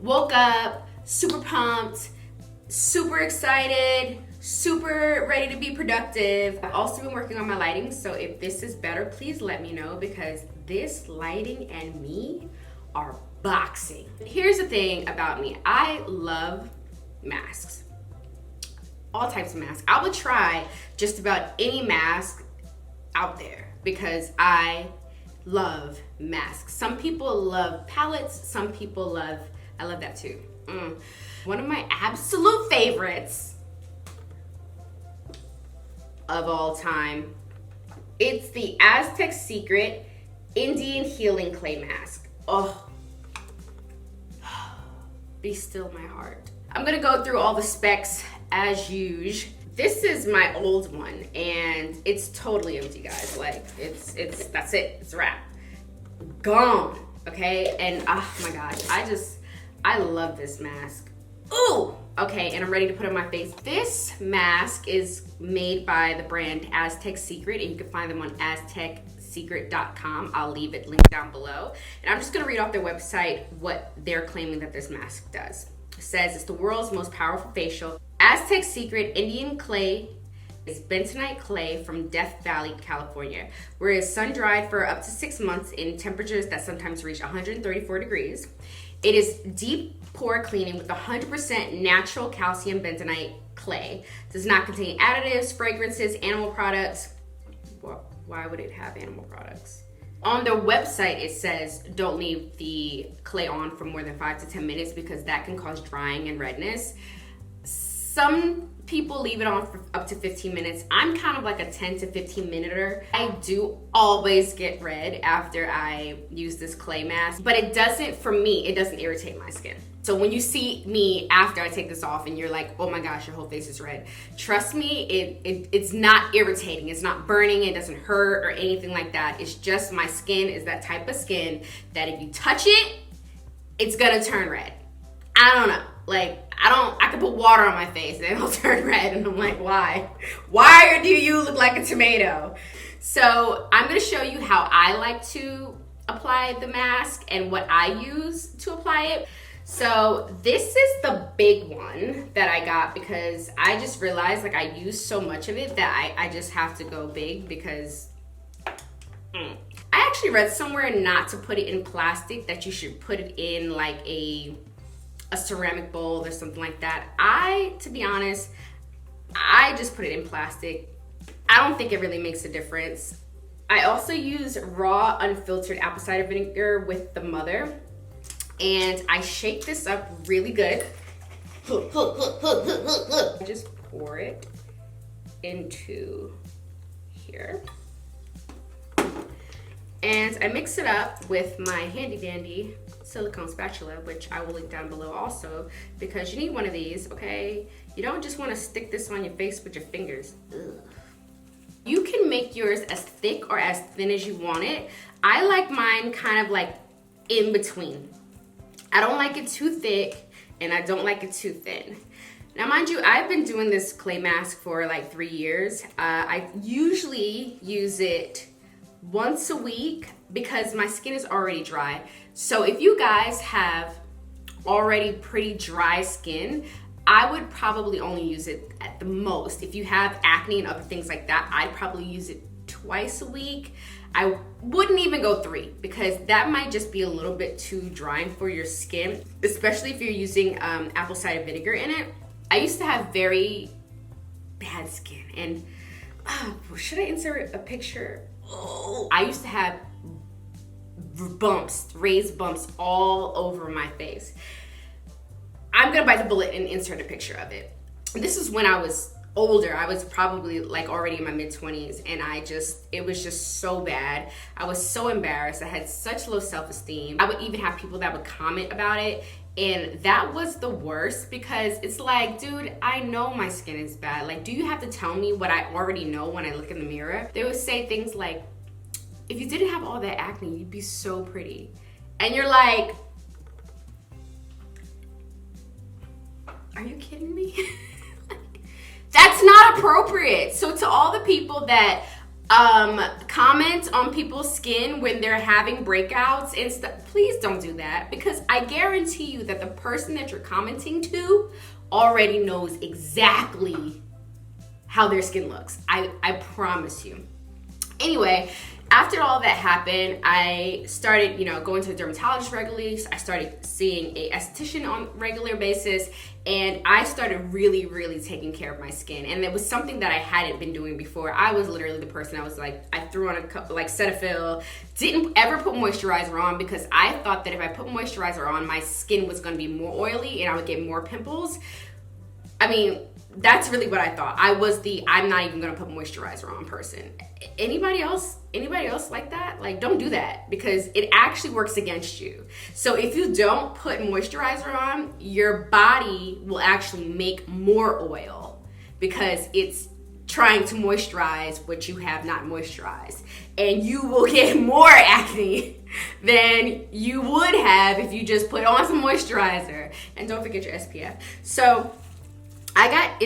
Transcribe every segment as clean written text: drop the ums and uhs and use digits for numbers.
Woke up, super pumped, super excited, super ready to be productive. I've also been working on my lighting, so if this is better, please let me know, because this lighting and me are boxing. Here's the thing about me. I love masks. All types of masks. I would try just about any mask out there because I love masks. Some people love palettes, some people love, I love that too. One of my absolute favorites of all time, it's the Aztec Secret Indian Healing Clay Mask. Oh, be still my heart. I'm gonna go through all the specs as usual. This is my old one and it's totally empty, guys. Like that's it, it's a wrap. Gone, okay? And oh my gosh, I love this mask. Ooh, okay, and I'm ready to put it on my face. This mask is made by the brand Aztec Secret, and you can find them on aztecsecret.com. I'll leave it linked down below. And I'm just gonna read off their website what they're claiming that this mask does. It says it's the world's most powerful facial. Aztec Secret Indian Clay is bentonite clay from Death Valley, California, where it is sun-dried for up to 6 months in temperatures that sometimes reach 134 degrees. It is deep pore cleaning with 100% natural calcium bentonite clay. Does not contain additives, fragrances, animal products. Well, why would it have animal products? On their website, it says don't leave the clay on for more than 5 to 10 minutes because that can cause drying and redness. Some people leave it on for up to 15 minutes. I'm kind of like a 10 to 15 minuter. I do always get red after I use this clay mask, but it doesn't, for me, it doesn't irritate my skin. So when you see me after I take this off and you're like, oh my gosh, your whole face is red, trust me, it's not irritating. It's not burning, it doesn't hurt or anything like that. It's just my skin is that type of skin that if you touch it, it's gonna turn red. I don't know, like, I could put water on my face and it'll turn red, and I'm like, why? Why do you look like a tomato? So I'm gonna show you how I like to apply the mask and what I use to apply it. So this is the big one that I got because I just realized like I use so much of it that I just have to go big because I actually read somewhere not to put it in plastic, that you should put it in like a ceramic bowl or something like that. To be honest, I just put it in plastic. I don't think it really makes a difference. I also use raw unfiltered apple cider vinegar with the mother, and I shake this up really good. I just pour it into here. And I mix it up with my handy dandy silicone spatula, which I will link down below also, because you need one of these, okay? You don't just want to stick this on your face with your fingers. Ugh. You can make yours as thick or as thin as you want it. I like mine kind of like in between. I don't like it too thick and I don't like it too thin. Now mind you, I've been doing this clay mask for like 3 years. I usually use it once a week because my skin is already dry. So if you guys have already pretty dry skin, I would probably only use it at the most. If you have acne and other things like that, I'd probably use it twice a week. I wouldn't even go 3 because that might just be a little bit too drying for your skin, especially if you're using apple cider vinegar in it. I used to have very bad skin, and should I insert a picture? Oh, I used to have bumps, raised bumps all over my face. I'm gonna bite the bullet and insert a picture of it. This is when I was older. I was probably like already in my mid-20s, and it was just so bad. I was so embarrassed. I had such low self-esteem. I would even have people that would comment about it, and that was the worst because it's like, dude, I know my skin is bad. Like, do you have to tell me what I already know when I look in the mirror? They would say things like, if you didn't have all that acne, you'd be so pretty. And you're like, are you kidding me? That's not appropriate. So to all the people that comment on people's skin when they're having breakouts and stuff. Please don't do that, because I guarantee you that the person that you're commenting to already knows exactly how their skin looks. I promise you. Anyway, after all that happened, I started, going to the dermatologist regularly. I started seeing a esthetician on a regular basis, and I started really, really taking care of my skin. And it was something that I hadn't been doing before. I was literally the person, I was like, I threw on a Cetaphil, didn't ever put moisturizer on, because I thought that if I put moisturizer on, my skin was gonna be more oily and I would get more pimples. I mean, that's really what I thought. I was the I'm not even gonna put moisturizer on person. Anybody else like that? Like, don't do that, because it actually works against you. So if you don't put moisturizer on, your body will actually make more oil because it's trying to moisturize what you have not moisturized. And you will get more acne than you would have if you just put on some moisturizer. And don't forget your SPF. So I got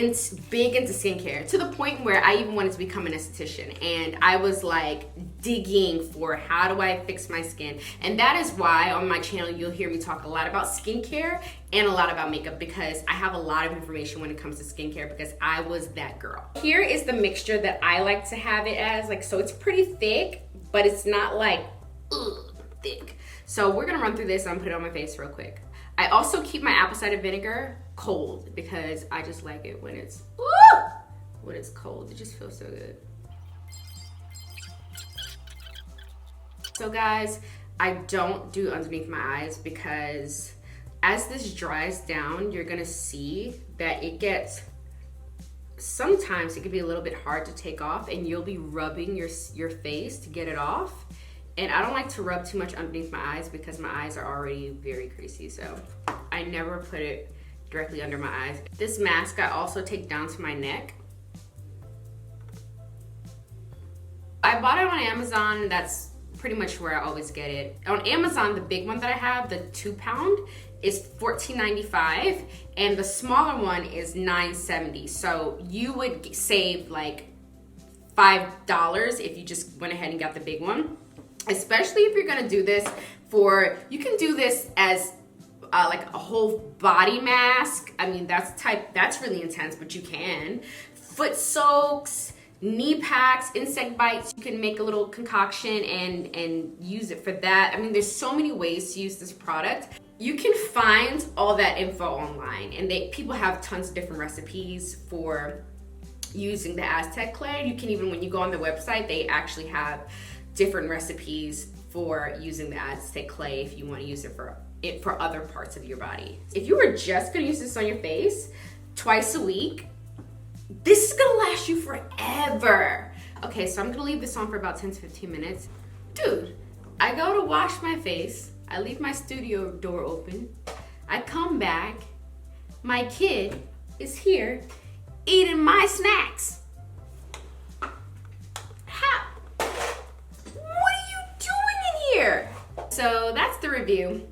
big into skincare, to the point where I even wanted to become an esthetician, and I was like digging for how do I fix my skin. And that is why on my channel you'll hear me talk a lot about skincare and a lot about makeup, because I have a lot of information when it comes to skincare, because I was that girl. Here is the mixture that I like to have it as, like, so it's pretty thick, but it's not like thick. So we're gonna run through this and I'm gonna put it on my face real quick. I also keep my apple cider vinegar cold, because I just like it when it's cold. It just feels so good. So guys, I don't do underneath my eyes, because as this dries down, you're gonna see that sometimes it can be a little bit hard to take off, and you'll be rubbing your face to get it off. And I don't like to rub too much underneath my eyes, because my eyes are already very creasy, so I never put it directly under my eyes. This mask I also take down to my neck. I bought it on Amazon. That's pretty much where I always get it. On Amazon, the big one that I have, the 2-pound, is $14.95, and the smaller one is $9.70. So you would save like $5 if you just went ahead and got the big one. Especially if you're gonna do this you can do this as like a whole body mask. I mean, that's really intense, but you can. Foot soaks, knee packs, insect bites, you can make a little concoction and use it for that. I mean, there's so many ways to use this product. You can find all that info online, and people have tons of different recipes for using the Aztec clay. You can even, when you go on the website, they actually have different recipes for using the Aztec clay if you want to use it for other parts of your body. If you were just gonna use this on your face twice a week, this is gonna last you forever. Okay, so I'm gonna leave this on for about 10 to 15 minutes. Dude, I go to wash my face, I leave my studio door open, I come back, my kid is here eating my snacks. So that's the review.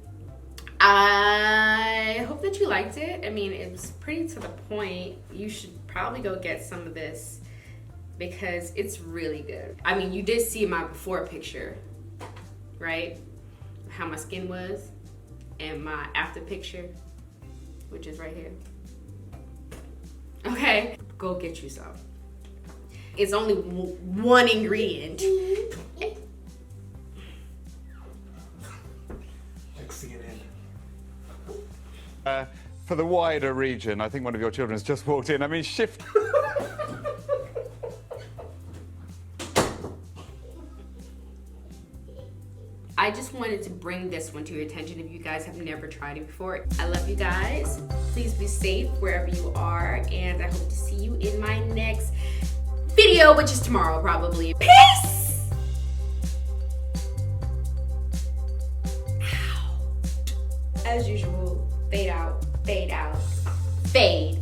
I hope that you liked it. I mean, it was pretty to the point. You should probably go get some of this, because it's really good. I mean, you did see my before picture, right? How my skin was, and my after picture, which is right here. Okay, go get you some. It's only one ingredient. For the wider region, I think one of your children has just walked in. I mean, shift. I just wanted to bring this one to your attention if you guys have never tried it before. I love you guys. Please be safe wherever you are, and I hope to see you in my next video, which is tomorrow probably. Peace! Ow. As usual, fade out, fade out, fade.